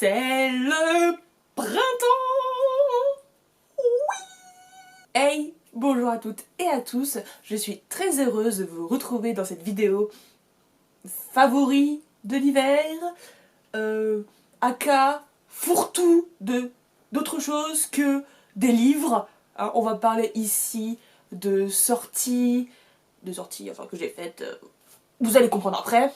C'est le printemps. Oui. Hey, bonjour à toutes et à tous. Je suis très heureuse de vous retrouver dans cette vidéo favori de l'hiver, aka fourre-tout d'autre chose que des livres. Hein, on va parler ici de sorties enfin que j'ai faites, vous allez comprendre après,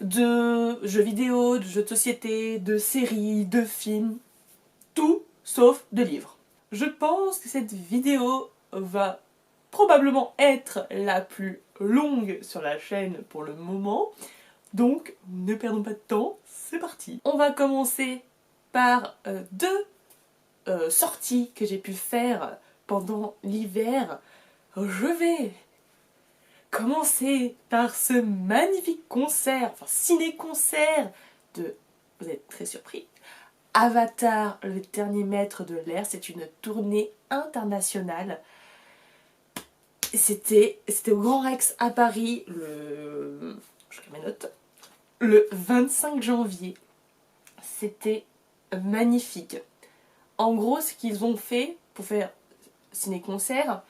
de jeux vidéo, de jeux de société, de séries, de films, tout sauf de livres. Je pense que cette vidéo va probablement être la plus longue sur la chaîne pour le moment, donc ne perdons pas de temps, c'est parti. On va commencer par deux sorties que j'ai pu faire pendant l'hiver. Je vais commencer par ce magnifique concert, enfin ciné-concert de, vous êtes très surpris, Avatar, le dernier maître de l'air. C'est une tournée internationale. C'était au Grand Rex à Paris je regarde mes notes, le 25 janvier. C'était magnifique. En gros, ce qu'ils ont fait pour faire ciné-concert,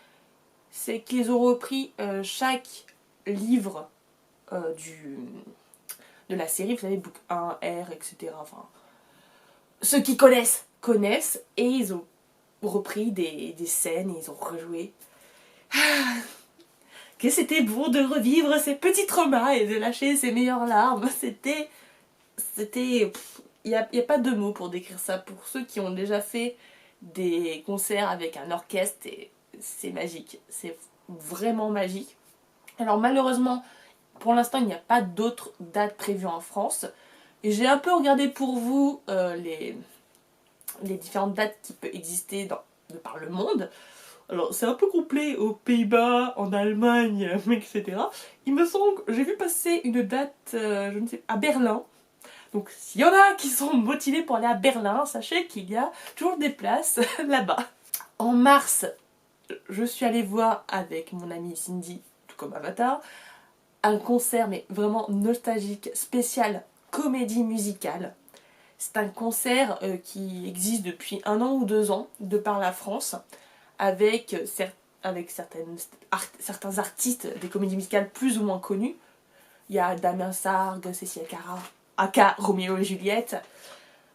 c'est qu'ils ont repris chaque livre de la série, vous savez, book 1, R, etc. Enfin, ceux qui connaissent, et ils ont repris des scènes et ils ont rejoué. Que c'était bon de revivre ces petits traumas et de lâcher ses meilleures larmes. C'était... Il n'y a pas de mots pour décrire ça. Pour ceux qui ont déjà fait des concerts avec un orchestre, c'est magique. C'est vraiment magique. Alors malheureusement, pour l'instant, il n'y a pas d'autres dates prévues en France. Et j'ai un peu regardé pour vous les différentes dates qui peuvent exister de par le monde. Alors c'est un peu complet aux Pays-Bas, en Allemagne, etc. Il me semble que j'ai vu passer une date, je ne sais, à Berlin. Donc s'il y en a qui sont motivés pour aller à Berlin, sachez qu'il y a toujours des places là-bas. En mars, je suis allée voir avec mon amie Cindy, tout comme Avatar, un concert mais vraiment nostalgique, spécial comédie musicale. C'est un concert qui existe depuis 1 an ou 2 ans, de par la France, avec certains artistes des comédies musicales plus ou moins connus. Il y a Damien Sargue, Cécilia Cara, aka Roméo et Juliette.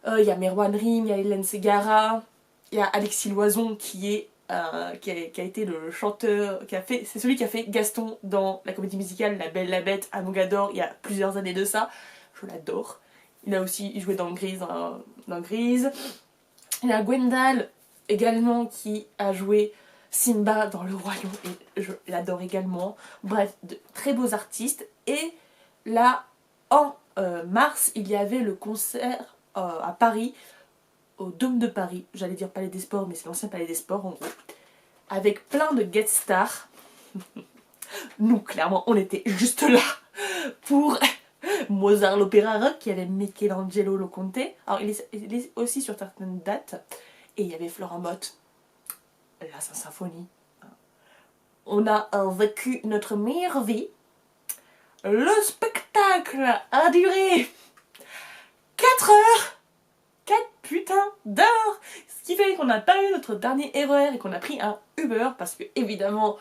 Il y a Merwan Rim, il y a Hélène Ségara, il y a Alexis Loison qui a été le chanteur, c'est celui qui a fait Gaston dans la comédie musicale La Belle, la Bête à Mogador il y a plusieurs années de ça. Je l'adore. Il a aussi joué dans Grise. Il y a Gwendal également qui a joué Simba dans Le Royaume et je l'adore également. Bref, de très beaux artistes. Et là, en mars, il y avait le concert à Paris, au Dôme de Paris. J'allais dire Palais des Sports, mais c'est l'ancien Palais des Sports en gros. Avec plein de guest stars. Nous, clairement, on était juste là pour Mozart l'Opéra Rock, qui avait Michelangelo Loconte. Alors il est aussi sur certaines dates. Et il y avait Florent Bott, la Saint-Symphonie. On a vécu notre meilleure vie. Le spectacle a duré 4 heures. 4 putains d'heures. Ce qui fait qu'on n'a pas eu notre dernier erreur et qu'on a pris un Uber parce que évidemment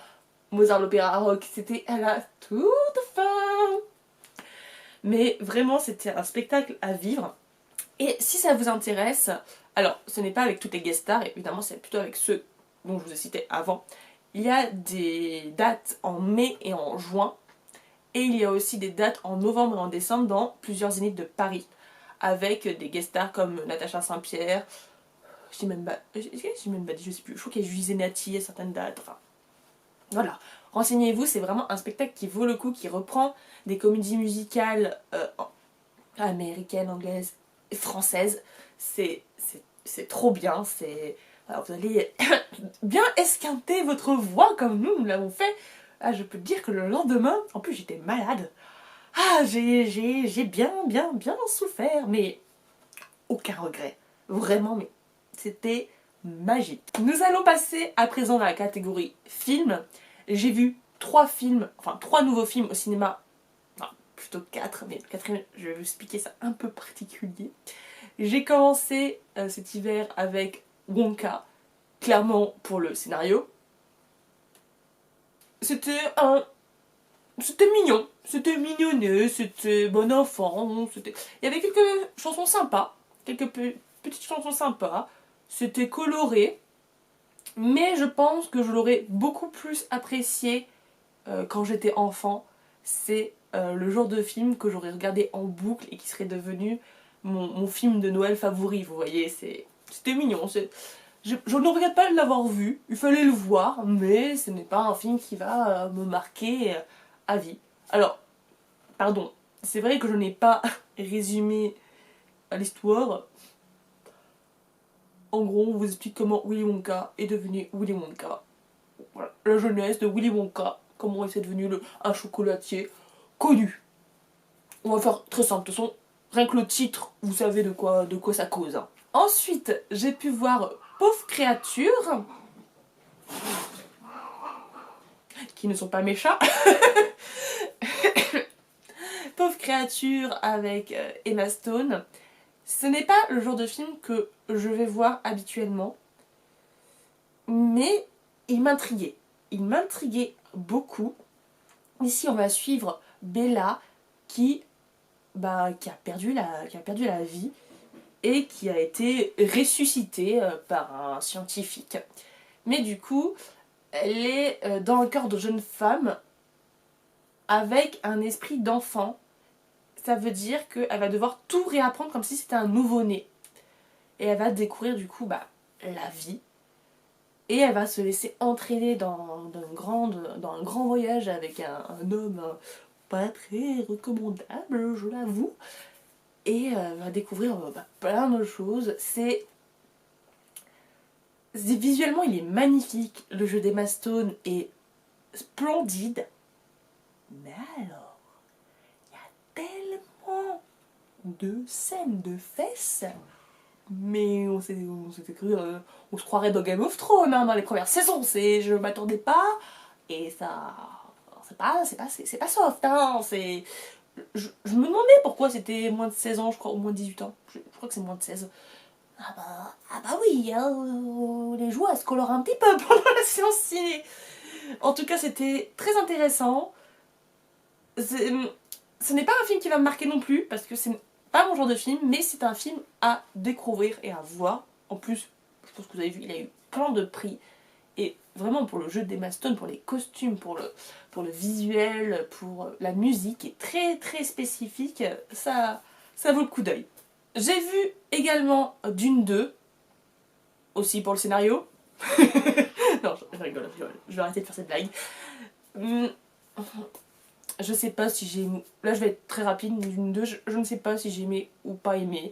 Mozart l'Opéra Rock c'était à la toute fin. Mais vraiment c'était un spectacle à vivre. Et si ça vous intéresse, alors ce n'est pas avec toutes les guest stars, évidemment c'est plutôt avec ceux dont je vous ai cité avant. Il y a des dates en mai et en juin. Et il y a aussi des dates en novembre et en décembre dans plusieurs zéniths de Paris. Avec des guest stars comme Natacha Saint-Pierre, je sais plus, je crois qu'il y a Julie Zenati à certaines dates, enfin... Voilà, renseignez-vous, c'est vraiment un spectacle qui vaut le coup, qui reprend des comédies musicales américaines, anglaises et françaises. C'est trop bien, alors vous allez bien esquinter votre voix comme nous l'avons fait. Ah, je peux te dire que le lendemain, en plus j'étais malade. Ah, j'ai bien souffert, mais aucun regret. Vraiment, mais c'était magique. Nous allons passer à présent dans la catégorie film. J'ai vu 3 nouveaux films au cinéma. Enfin, plutôt 4, mais le 4e, je vais vous expliquer ça un peu particulier. J'ai commencé cet hiver avec Wonka, clairement pour le scénario. C'était mignon, c'était mignonné, c'était bon enfant, il y avait quelques chansons sympas, petites chansons sympas, c'était coloré, mais je pense que je l'aurais beaucoup plus apprécié quand j'étais enfant. C'est le genre de film que j'aurais regardé en boucle et qui serait devenu mon film de Noël favori, vous voyez, c'était mignon. Je ne regrette pas de l'avoir vu, il fallait le voir, mais ce n'est pas un film qui va me marquer à vie. Alors, pardon, c'est vrai que je n'ai pas résumé l'histoire. En gros, on vous explique comment Willy Wonka est devenu Willy Wonka. Voilà, la jeunesse de Willy Wonka, comment il est devenu un chocolatier connu. On va faire très simple, de toute façon, rien que le titre, vous savez de quoi ça cause. Hein. Ensuite, j'ai pu voir Pauvres créatures, qui ne sont pas mes chats. Pauvres créatures avec Emma Stone. Ce n'est pas le genre de film que je vais voir habituellement, mais il m'intriguait. Il m'intriguait beaucoup. Ici, on va suivre Bella qui a perdu la vie et qui a été ressuscitée par un scientifique. Mais du coup, elle est dans un corps de jeune femme avec un esprit d'enfant. Ça veut dire qu'elle va devoir tout réapprendre comme si c'était un nouveau-né. Et elle va découvrir du coup la vie. Et elle va se laisser entraîner dans un grand voyage avec un homme pas très recommandable, je l'avoue. Et va découvrir plein de choses. Visuellement, il est magnifique. Le jeu d'Emma Stone est splendide. Mais alors, il y a tellement de scènes de fesses. Mais on s'était cru, on se croirait dans Game of Thrones hein, dans les premières saisons. Je m'attendais pas. Et ça, c'est pas soft. Hein, je me demandais pourquoi c'était moins de 16 ans, je crois, ou moins de 18 ans. Je crois que c'est moins de 16. Ah bah oui, hein, les joueurs elles se colorent un petit peu pendant la séance ciné. En tout cas, c'était très intéressant. Ce n'est pas un film qui va me marquer non plus, parce que c'est pas mon genre de film, mais c'est un film à découvrir et à voir. En plus, je pense que vous avez vu, il a eu plein de prix. Et vraiment pour le jeu d'Emma Stone, pour les costumes, pour le visuel, pour la musique, qui est très très spécifique, ça vaut le coup d'œil. J'ai vu également Dune 2, aussi pour le scénario. Non, je rigole, je vais arrêter de faire cette blague. Je sais pas si j'ai aimé. Là, je vais être très rapide, Dune 2, je ne sais pas si j'ai aimé ou pas aimé.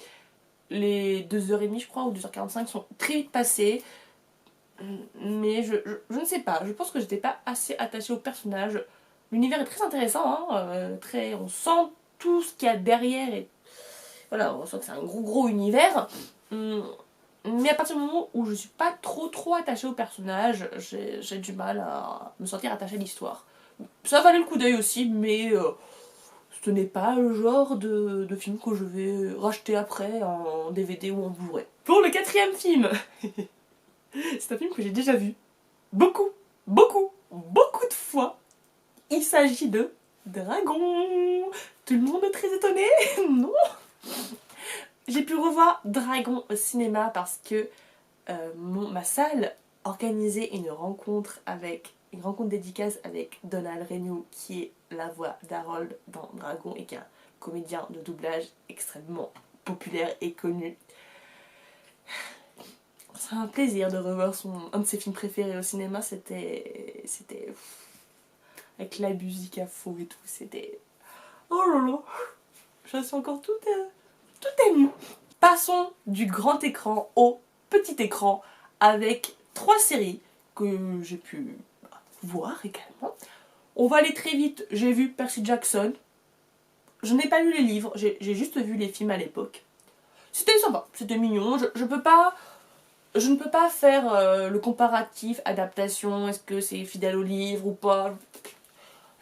Les 2h30, je crois, ou 2h45 sont très vite passées. Mais je ne sais pas, je pense que j'étais pas assez attachée au personnage. L'univers est très intéressant, hein, on sent tout ce qu'il y a derrière et voilà, on sent que c'est un gros univers. Mais à partir du moment où je suis pas trop attachée au personnage, j'ai du mal à me sentir attachée à l'histoire. Ça valait le coup d'œil aussi, mais ce n'est pas le genre de film que je vais racheter après en DVD ou en Blu-ray. Pour le 4e film, c'est un film que j'ai déjà vu beaucoup de fois. Il s'agit de Dragon. Tout le monde est très étonné. Non. J'ai pu revoir Dragon au cinéma parce que ma salle organisait une rencontre dédicace avec Donald Renew, qui est la voix d'Harold dans Dragon et qui est un comédien de doublage extrêmement populaire et connu. C'est un plaisir de revoir un de ses films préférés au cinéma. C'était avec la musique à fond et tout. C'était... Oh là là, je suis encore tout émue. Passons du grand écran au petit écran avec 3 séries que j'ai pu voir également. On va aller très vite. J'ai vu Percy Jackson. Je n'ai pas lu les livres, j'ai juste vu les films à l'époque. C'était sympa, c'était mignon. Je ne peux pas faire le comparatif, adaptation, est-ce que c'est fidèle au livre ou pas.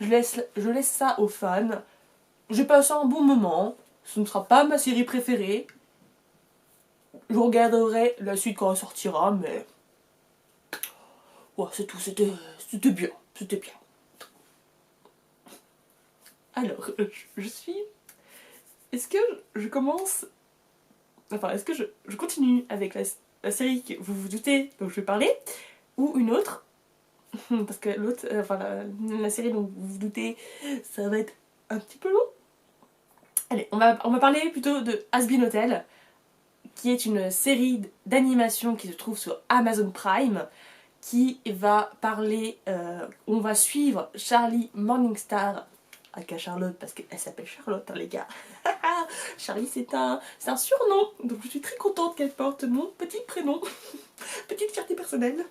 Je laisse ça aux fans. J'ai passé un bon moment. Ce ne sera pas ma série préférée. Je regarderai la suite quand elle sortira, mais... Ouais, c'est tout, c'était bien, c'était bien. Alors, je suis... Est-ce que je commence... Enfin, est-ce que je continue avec la série que vous vous doutez dont je vais parler, ou une autre? Parce que l'autre, enfin la série dont vous vous doutez, ça va être un petit peu long. Allez, on va parler plutôt de Has-Been Hotel, qui est une série d'animation qui se trouve sur Amazon Prime, qui va parler, on va suivre Charlie Morningstar, aka Charlotte, parce qu'elle s'appelle Charlotte, hein, les gars. Charlie, c'est un surnom, donc je suis très contente qu'elle porte mon petit prénom. Petite fierté personnelle.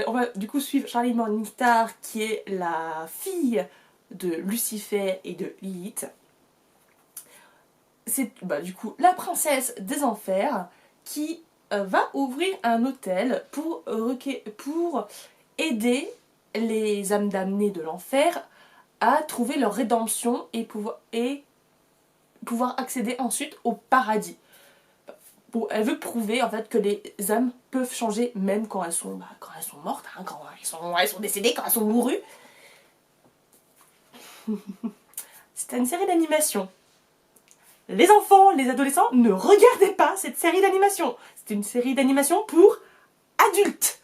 On va du coup suivre Charlie Morningstar, qui est la fille de Lucifer et de Lilith. C'est du coup la princesse des enfers qui va ouvrir un hôtel pour aider les âmes damnées de l'enfer à trouver leur rédemption et pouvoir accéder ensuite au paradis. Elle veut prouver en fait que les âmes peuvent changer même quand elles sont mortes, hein, quand elles sont décédées, quand elles sont mourues. C'est une série d'animation. Les enfants, les adolescents, ne regardez pas cette série d'animation. C'est une série d'animation pour adultes.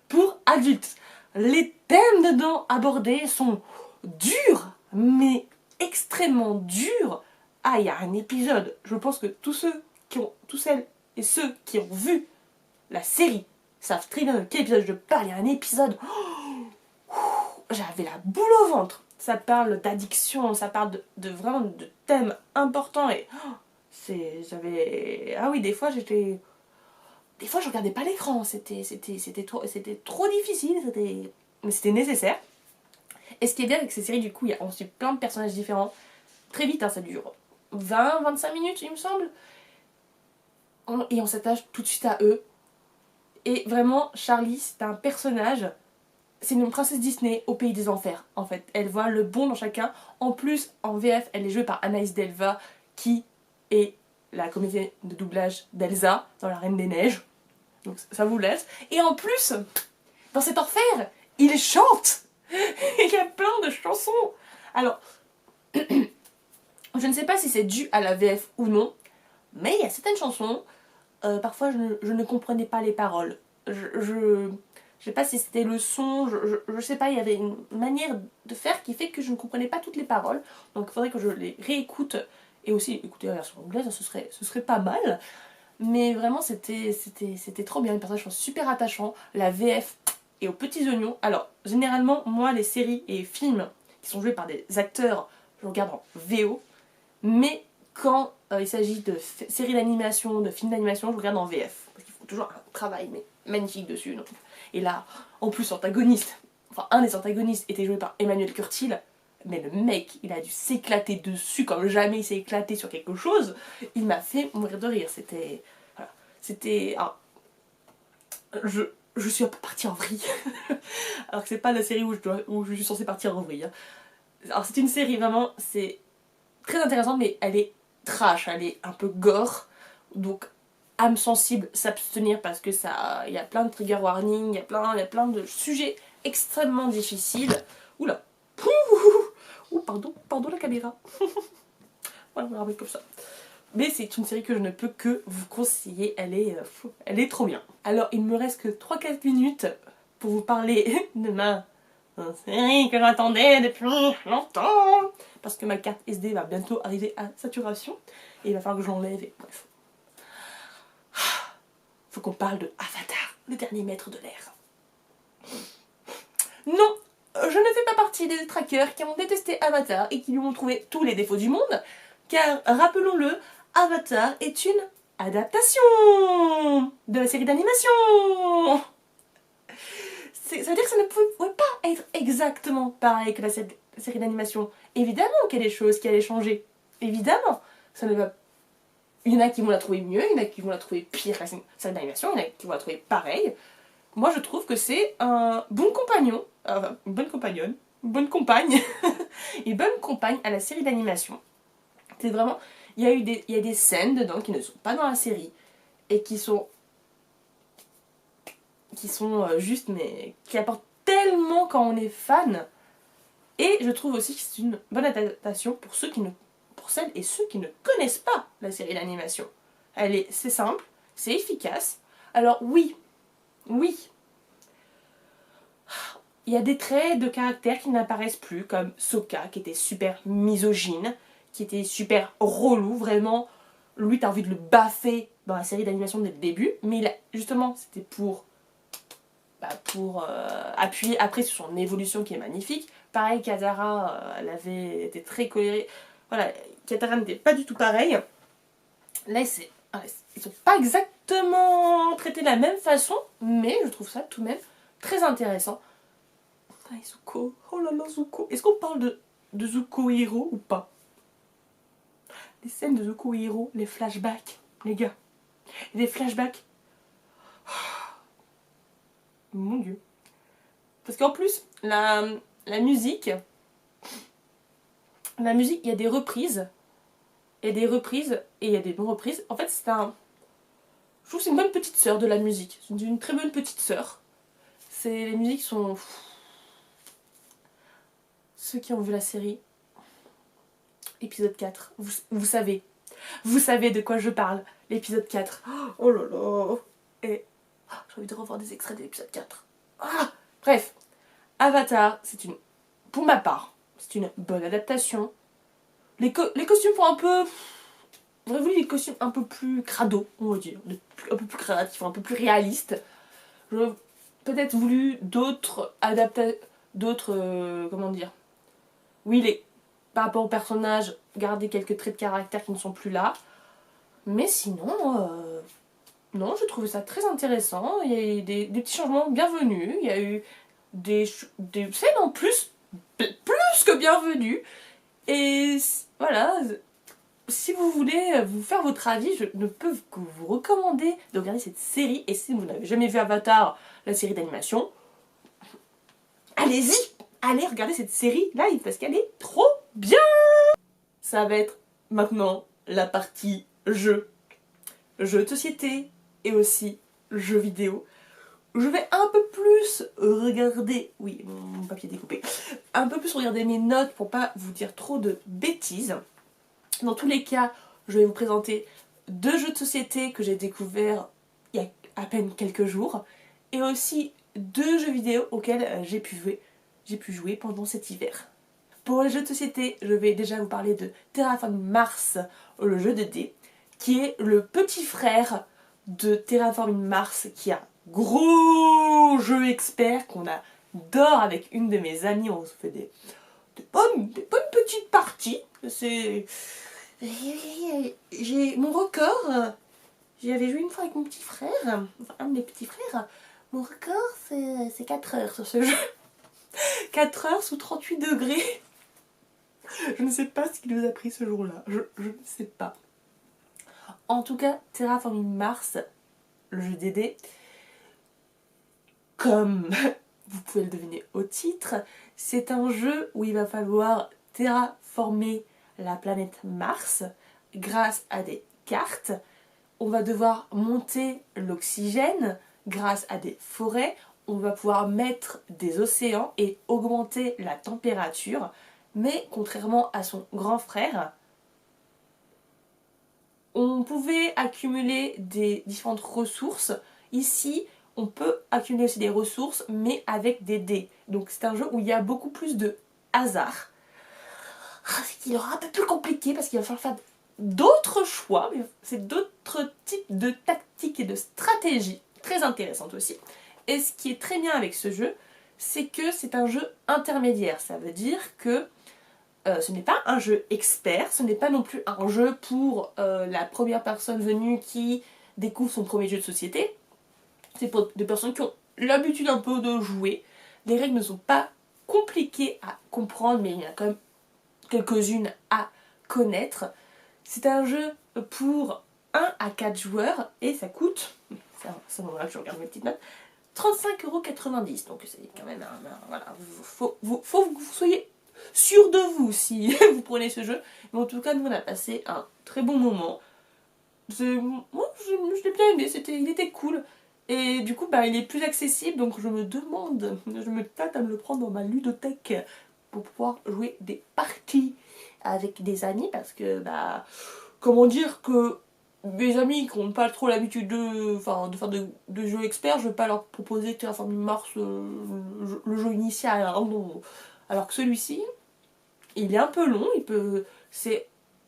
Pour adultes. Les thèmes dedans abordés sont durs, mais extrêmement durs. Ah, il y a un épisode, je pense que tous celles et ceux qui ont vu la série savent très bien de quel épisode je parle. Il y a un épisode, j'avais la boule au ventre. Ça parle d'addiction, ça parle de vraiment de thèmes importants et ah oui, des fois je regardais pas l'écran, c'était trop difficile, mais c'était nécessaire. Et ce qui est bien avec ces séries, du coup, on suit plein de personnages différents. Très vite, hein, ça dure 20-25 minutes, il me semble. Et on s'attache tout de suite à eux. Et vraiment, Charlie, c'est un personnage... C'est une princesse Disney au pays des enfers, en fait. Elle voit le bon dans chacun. En plus, en VF, elle est jouée par Anaïs Delva, qui est la comédienne de doublage d'Elsa dans La Reine des Neiges. Donc ça vous laisse. Et en plus, dans cet enfer, il chante. Il y a plein de chansons. Alors, je ne sais pas si c'est dû à la VF ou non, mais il y a certaines chansons, parfois je ne comprenais pas les paroles. Je sais pas si c'était le son, je sais pas, il y avait une manière de faire qui fait que je ne comprenais pas toutes les paroles. Donc il faudrait que je les réécoute et aussi écouter la version anglaise, ce serait pas mal. Mais vraiment c'était trop bien, les personnages sont super attachants, la VF est aux petits oignons. Alors généralement moi les séries et films qui sont joués par des acteurs, je regarde en VO, mais quand il s'agit de séries d'animation, de films d'animation, je regarde en VF. Parce qu'il faut toujours un travail mais magnifique dessus. Donc. Et là, en plus, un des antagonistes était joué par Emmanuel Curtil. Mais le mec, il a dû s'éclater dessus comme jamais il s'est éclaté sur quelque chose. Il m'a fait mourir de rire. C'était... Voilà. C'était... Je suis un peu partie en vrille. Alors que c'est pas la série où je suis censée partir en vrille. Hein. Alors c'est une série vraiment... C'est très intéressante, mais elle est trash. Elle est un peu gore. Donc... âme sensible, s'abstenir parce que il y a plein de trigger warning, il y a plein de sujets extrêmement difficiles. Oula. Ouh, pardon la caméra. Voilà, on va remettre comme ça. Mais c'est une série que je ne peux que vous conseiller, elle est trop bien. Alors il me reste que 3-4 minutes pour vous parler de ma série que j'attendais depuis longtemps. Parce que ma carte SD va bientôt arriver à saturation et il va falloir que je l'enlève et bref. Faut qu'on parle de Avatar, le dernier maître de l'air. Non, je ne fais pas partie des trackers qui ont détesté Avatar et qui lui ont trouvé tous les défauts du monde, car, rappelons-le, Avatar est une adaptation de la série d'animation. Ça veut dire que ça ne pouvait pas être exactement pareil que la série d'animation. Évidemment qu'il y a des choses qui allaient changer. Évidemment, ça ne va. Il y en a qui vont la trouver mieux, il y en a qui vont la trouver pire que la série d'animation, il y en a qui vont la trouver pareil. Moi je trouve que c'est un bon compagnon, une bonne compagnonne, une bonne compagne, une bonne compagne à la série d'animation. C'est vraiment, il y a des scènes dedans qui ne sont pas dans la série et qui sont juste, mais qui apportent tellement quand on est fan. Et je trouve aussi que c'est une bonne adaptation pour celles et ceux qui ne connaissent pas la série d'animation. C'est simple, c'est efficace. Alors oui, il y a des traits de caractère qui n'apparaissent plus, comme Sokka, qui était super misogyne, qui était super relou, vraiment. Lui, t'as envie de le baffer dans la série d'animation dès le début, mais justement, c'était pour appuyer après sur son évolution qui est magnifique. Pareil, Katara, elle avait été très colérée. Voilà, Katara n'était pas du tout pareil. Là, ils sont pas exactement traités de la même façon, mais je trouve ça tout de même très intéressant. Ah, Zuko, oh là là, Zuko. Est-ce qu'on parle de Zuko Hiro ou pas? Les scènes de Zuko Hiro, les flashbacks, les gars. Les flashbacks. Mon Dieu. Parce qu'en plus, la musique, il y a des reprises. Il y a des reprises et il y a des non-reprises. En fait, je trouve que c'est une bonne petite sœur de la musique. C'est une très bonne petite sœur. Les musiques sont... Ceux qui ont vu la série, épisode 4, vous savez. Vous savez de quoi je parle. L'épisode 4. Oh là là. Et j'ai envie de revoir des extraits de l'épisode 4. Bref. Avatar, pour ma part, c'est une bonne adaptation. Les costumes font un peu... J'aurais voulu des costumes un peu plus crado, on va dire. Un peu plus créatifs, un peu plus réalistes. J'aurais peut-être voulu d'autres comment dire... Oui, par rapport au personnage, garder quelques traits de caractère qui ne sont plus là. Mais sinon, non, je trouvais ça très intéressant. Il y a eu des petits changements bienvenus. Il y a eu des scènes en plus que bienvenues. Et voilà, si vous voulez vous faire votre avis, je ne peux que vous recommander de regarder cette série. Et si vous n'avez jamais vu Avatar, la série d'animation, allez-y! Allez regarder cette série live parce qu'elle est trop bien! Ça va être maintenant la partie jeux. Jeux de société et aussi jeux vidéo. Je vais un peu plus regarder... Oui, mon papier découpé. Un peu plus regarder mes notes pour pas vous dire trop de bêtises. Dans tous les cas, je vais vous présenter 2 jeux de société que j'ai découverts il y a à peine quelques jours. Et aussi 2 jeux vidéo auxquels j'ai pu jouer pendant cet hiver. Pour les jeux de société, je vais déjà vous parler de Terraforming Mars, le jeu de dés, qui est le petit frère de Terraforming Mars, qui est un gros jeu expert qu'on adore avec une de mes amies. On se fait des bonnes petites parties. J'ai mon record. J'y avais joué une fois avec mon petit frère, enfin un de mes petits frères. Mon record, c'est 4 heures sur ce jeu. 4 heures sous 38 degrés. Je ne sais pas ce qu'il nous a pris ce jour-là. Je ne sais pas. En tout cas, Terraforming Mars, le jeu des dés, comme vous pouvez le deviner au titre, c'est un jeu où il va falloir terraformer la planète Mars grâce à des cartes. On va devoir monter l'oxygène grâce à des forêts. On va pouvoir mettre des océans et augmenter la température. Mais contrairement à son grand frère, on pouvait accumuler des différentes ressources. Ici, on peut accumuler aussi des ressources, mais avec des dés. Donc c'est un jeu où il y a beaucoup plus de hasard. C'est qu'il aura un peu plus compliqué parce qu'il va falloir faire d'autres choix. C'est d'autres types de tactiques et de stratégies très intéressantes aussi. Et ce qui est très bien avec ce jeu, c'est que c'est un jeu intermédiaire. Ça veut dire que ce n'est pas un jeu expert, ce n'est pas non plus un jeu pour la première personne venue qui découvre son premier jeu de société. C'est pour des personnes qui ont l'habitude un peu de jouer. Les règles ne sont pas compliquées à comprendre, mais il y en a quand même quelques-unes à connaître. C'est un jeu pour 1 à 4 joueurs et ça coûte, c'est à ce moment-là que je regarde mes petites notes, 35,90 €. Donc c'est quand même voilà, faut que vous soyez sûr de vous si vous prenez ce jeu. Mais en tout cas, nous on a passé un très bon moment. Moi, je l'ai bien aimé, il était cool. Et du coup, bah, il est plus accessible, donc je me tâte à me le prendre dans ma ludothèque pour pouvoir jouer des parties avec des amis, parce que, bah, comment dire que mes amis qui n'ont pas trop l'habitude de faire de jeux experts, je vais pas leur proposer Terraforming Mars, le jeu initial, hein, non. Alors que celui-ci, il est un peu long,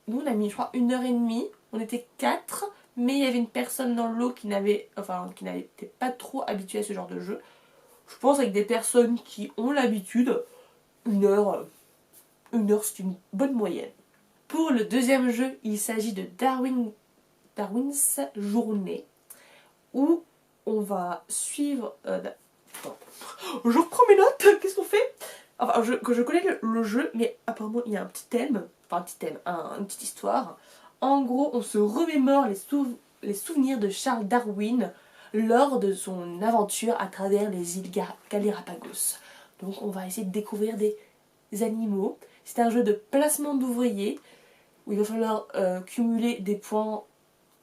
nous on a mis je crois 1 h 30, on était 4, mais il y avait une personne dans le lot qui n'était pas trop habituée à ce genre de jeu. Je pense avec des personnes qui ont l'habitude, 1 heure, 1 heure c'est une bonne moyenne. Pour le deuxième jeu, il s'agit de Darwin's Journée, où on va suivre... Attends, je reprends mes notes, qu'est-ce qu'on fait? Enfin, je connais le jeu, mais apparemment il y a un petit thème, une petite histoire. En gros, on se remémore les souvenirs de Charles Darwin lors de son aventure à travers les îles Galapagos. Donc on va essayer de découvrir des animaux. C'est un jeu de placement d'ouvriers où il va falloir cumuler des points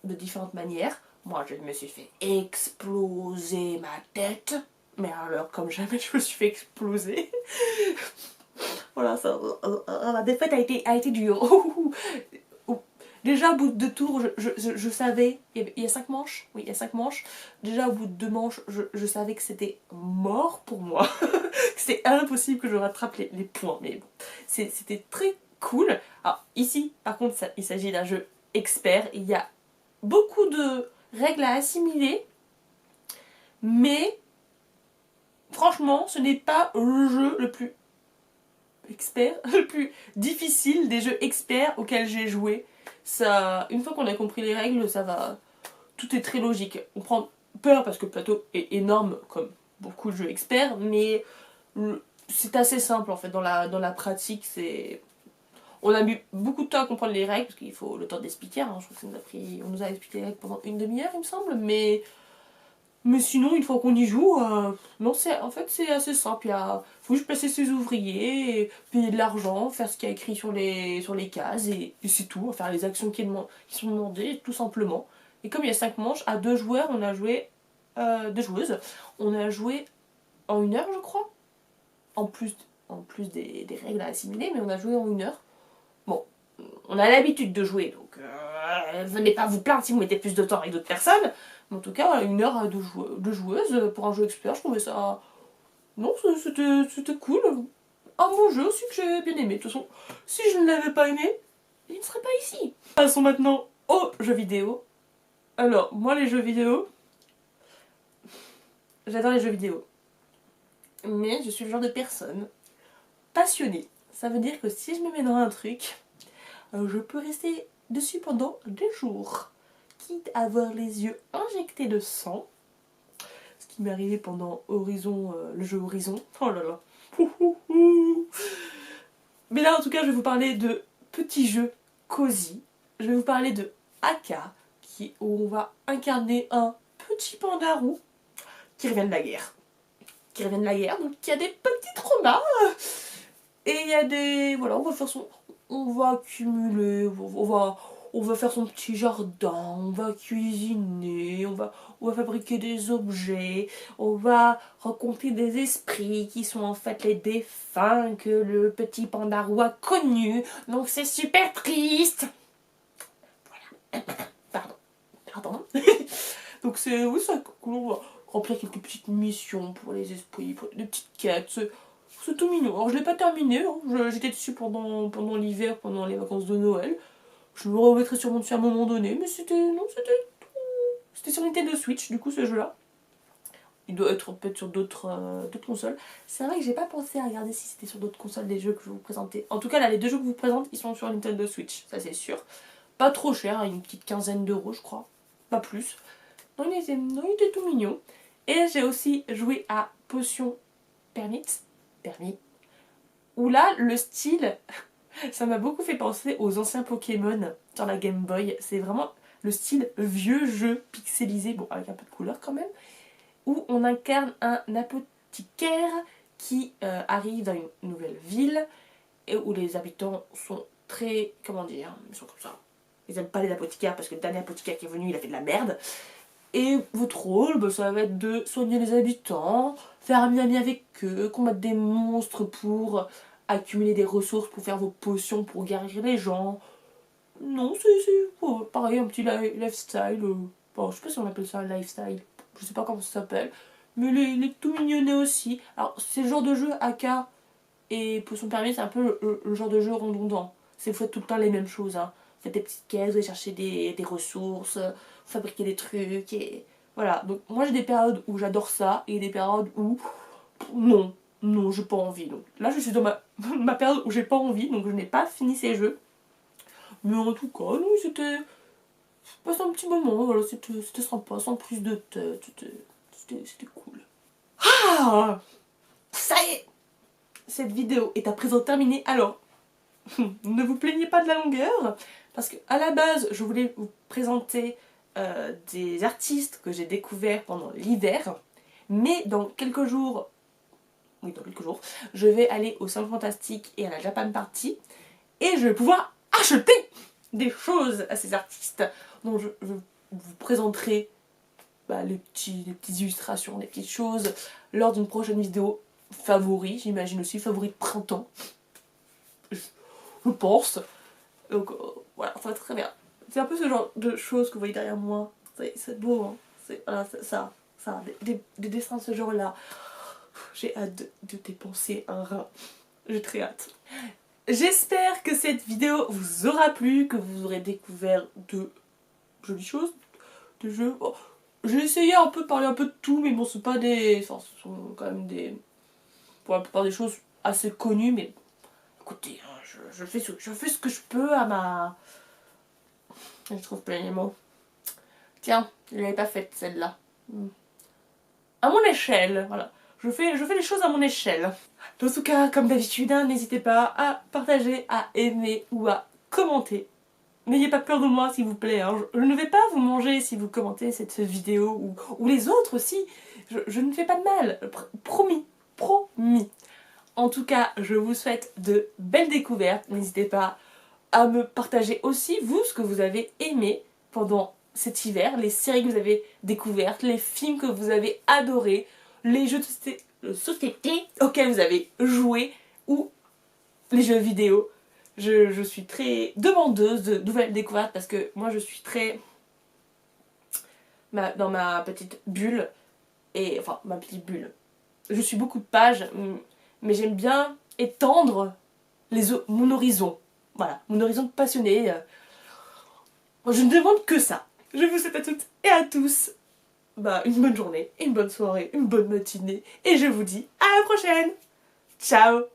de différentes manières. Moi, je me suis fait exploser ma tête. Mais alors, comme jamais je me suis fait exploser. Voilà, la défaite a été dure. Déjà, au bout de 2 tours, je savais... Il y a 5 manches. Oui, il y a 5 manches. Déjà, au bout de 2 manches, je savais que c'était mort pour moi. Que c'est impossible que je rattrape les points. Mais bon, c'était très cool. Alors, ici, par contre, il s'agit d'un jeu expert. Il y a beaucoup de règles à assimiler. Mais... franchement, ce n'est pas le jeu le plus expert, le plus difficile des jeux experts auxquels j'ai joué. Ça, une fois qu'on a compris les règles, ça va. Tout est très logique. On prend peur parce que le plateau est énorme, comme beaucoup de jeux experts, mais c'est assez simple en fait. Dans la pratique, c'est. On a mis beaucoup de temps à comprendre les règles, parce qu'il faut le temps d'expliquer. Hein. Je crois que on nous a expliqué les règles pendant 1 demi-heure, il me semble, mais sinon, une fois qu'on y joue, non, en fait c'est assez simple. Il faut juste placer ses ouvriers, payer de l'argent, faire ce qu'il y a écrit sur les cases, et c'est tout. Faire les actions qui sont demandées, tout simplement. Et comme il y a 5 manches, à 2 joueurs, on a joué... 2 joueuses, on a joué en 1 heure, je crois. En plus des règles à assimiler, mais on a joué en 1 heure. Bon, on a l'habitude de jouer, donc venez pas vous plaindre si vous mettez plus de temps avec d'autres personnes. Mais en tout cas, 1 heure de joueuse pour un jeu expert, je trouvais ça... Non, c'était cool. Un bon jeu aussi que j'ai bien aimé. De toute façon, si je ne l'avais pas aimé, il ne serait pas ici. Passons maintenant aux jeux vidéo. Alors, moi les jeux vidéo... J'adore les jeux vidéo. Mais je suis le genre de personne passionnée. Ça veut dire que si je me mets dans un truc, je peux rester dessus pendant des jours. Quitte à avoir les yeux injectés de sang. Ce qui m'est arrivé pendant Horizon, le jeu Horizon. Oh là là. Mais là en tout cas je vais vous parler de petits jeux cosy. Je vais vous parler de Aka, où on va incarner un petit panda roux qui revient de la guerre. Donc il y a des petits traumas. Et il y a des... Voilà, on va accumuler, on va faire son petit jardin, on va cuisiner, on va fabriquer des objets, on va rencontrer des esprits qui sont en fait les défunts que le petit panda roux a connus. Donc c'est super triste. Voilà. Pardon. Donc oui, ça cool, on va remplir quelques petites missions pour les esprits, pour des petites quêtes. C'est tout mignon. Alors je l'ai pas terminé, hein. J'étais dessus pendant l'hiver, pendant les vacances de Noël. Je me remettrai sûrement dessus à un moment donné, mais c'était sur Nintendo Switch, du coup, ce jeu-là. Il doit être peut-être sur d'autres consoles. C'est vrai que j'ai pas pensé à regarder si c'était sur d'autres consoles des jeux que je vais vous présenter. En tout cas, là, les 2 jeux que je vous présente, ils sont sur Nintendo Switch, ça c'est sûr. Pas trop cher, une petite quinzaine d'euros, je crois. Pas plus. Non, il était tout mignon. Et j'ai aussi joué à Potion Permit, où là, le style, ça m'a beaucoup fait penser aux anciens Pokémon sur la Game Boy. C'est vraiment le style vieux jeu pixelisé, bon, avec un peu de couleur quand même, où on incarne un apothicaire qui arrive dans une nouvelle ville et où les habitants sont très, comment dire, ils sont comme ça. Ils aiment pas les apothicaires parce que le dernier apothicaire qui est venu, il a fait de la merde. Et votre rôle, bah, ça va être de soigner les habitants, faire ami avec eux, combattre des monstres pour accumuler des ressources pour faire vos potions pour guérir les gens. Non, c'est pareil, un petit lifestyle. Bon, je sais pas si on appelle ça un lifestyle, je sais pas comment ça s'appelle. Mais les tout mignonnets aussi. Alors, c'est le genre de jeu AK et potion permis, c'est un peu le genre de jeu redondant. C'est vous faites tout le temps les mêmes choses. Hein. Vous faites des petites caisses, vous allez chercher des ressources, vous fabriquez des trucs et voilà. Donc, moi j'ai des périodes où j'adore ça et des périodes où non, non, j'ai pas envie. Donc là, je suis dans ma période où j'ai pas envie, donc je n'ai pas fini ces jeux. Mais en tout cas, non, c'était passé un petit moment, voilà, c'était sympa, sans prise de tête, c'était cool. Ah, ça y est, cette vidéo est à présent terminée. Alors, ne vous plaignez pas de la longueur, parce que à la base, je voulais vous présenter des artistes que j'ai découverts pendant l'hiver, mais dans quelques jours, je vais aller au Salon Fantastique et à la Japan Party, et je vais pouvoir acheter des choses à ces artistes. Donc je vous présenterai les petites illustrations, les petites choses lors d'une prochaine vidéo favori, j'imagine aussi, favori de printemps. Je pense. Donc voilà, ça va être très bien. C'est un peu ce genre de choses que vous voyez derrière moi. C'est beau, hein. Voilà, ça, des dessins de ce genre-là. J'ai hâte de dépenser un rein. J'ai très hâte. J'espère que cette vidéo vous aura plu, que vous aurez découvert de jolies choses, de jeux. Oh, j'ai essayé un peu de parler un peu de tout, mais bon, c'est pas des. Enfin, ce sont quand même des. Pour la plupart des choses assez connues, mais écoutez, hein, je fais ce que je peux à ma. Je trouve plein les mots. Tiens, je l'avais pas faite celle-là. À mon échelle, voilà. Je fais les choses à mon échelle. Dans tout cas, comme d'habitude, hein, n'hésitez pas à partager, à aimer ou à commenter. N'ayez pas peur de moi, s'il vous plaît. Hein. Je ne vais pas vous manger si vous commentez cette vidéo ou les autres aussi. Je ne fais pas de mal. Promis. Promis. En tout cas, je vous souhaite de belles découvertes. N'hésitez pas à me partager aussi, vous, ce que vous avez aimé pendant cet hiver, les séries que vous avez découvertes, les films que vous avez adorés, les jeux de société auxquels vous avez joué ou les jeux vidéo. Je suis très demandeuse de nouvelles découvertes parce que moi je suis très dans ma petite bulle et enfin ma petite bulle. Je suis beaucoup de pages mais j'aime bien étendre mon horizon. Voilà, mon horizon passionné. Je ne demande que ça. Je vous souhaite à toutes et à tous une bonne journée, une bonne soirée, une bonne matinée et je vous dis à la prochaine. Ciao.